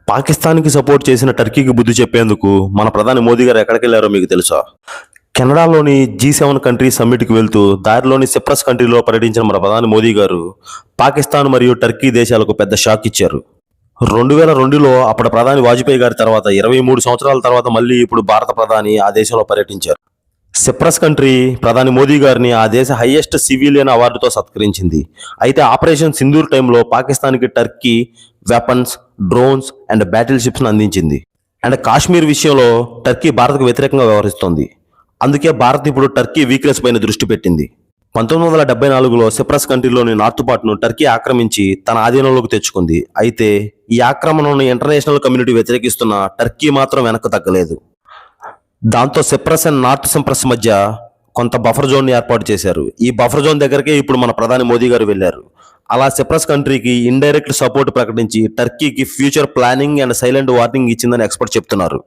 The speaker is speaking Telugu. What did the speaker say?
పాకిస్తాన్కి సపోర్ట్ చేసిన టర్కీకి బుద్ధి చెప్పేందుకు మన ప్రధాని మోదీ గారు ఎక్కడికి వెళ్లారో మీకు తెలుసా? కెనడాలోని G7 కంట్రీ సమ్మిట్కి వెళ్తూ దారిలోని సిప్రస్ కంట్రీలో పర్యటించిన మన ప్రధాని మోదీ గారు పాకిస్తాన్ మరియు టర్కీ దేశాలకు పెద్ద షాక్ ఇచ్చారు. 2002లో అప్పటి ప్రధాని వాజ్పేయి గారి తర్వాత 23 సంవత్సరాల తర్వాత మళ్ళీ ఇప్పుడు భారత ప్రధాని ఆ దేశంలో పర్యటించారు. సిప్రస్ కంట్రీ ప్రధాని మోదీ గారిని ఆ దేశ హైయెస్ట్ సివిలియన్ అవార్డుతో సత్కరించింది. అయితే ఆపరేషన్ సింధూర్ టైంలో పాకిస్తాన్కి Turkey weapons, drones and battle ships అందించింది. అండ్ కాశ్మీర్ విషయంలో టర్కీ భారత్కు వ్యతిరేకంగా వ్యవహరిస్తోంది. అందుకే భారత్ ఇప్పుడు టర్కీ వీక్నెస్ పైన దృష్టి పెట్టింది. 1974లో సిప్రస్ కంట్రీలోని నార్త్ పార్ట్ను టర్కీ ఆక్రమించి తన ఆధీనంలోకి తెచ్చుకుంది. అయితే ఈ ఆక్రమణను ఇంటర్నేషనల్ కమ్యూనిటీ వ్యతిరేకిస్తున్న టర్కీ మాత్రం వెనక్కు తగ్గలేదు. దాంతో సిప్రస్ అండ్ నార్త్ సిప్రస్ మధ్య కొంత బఫర్ జోన్ ఏర్పాటు చేశారు. ఈ బఫర్ జోన్ దగ్గరకే ఇప్పుడు మన ప్రధాని మోదీ గారు వెళ్లారు. అలా సిప్రస్ కంట్రీకి ఇండైరెక్ట్ సపోర్ట్ ప్రకటించి టర్కీకి future planning and silent warning ఇచ్చిందని ఎక్స్పర్ట్ చెప్తున్నారు.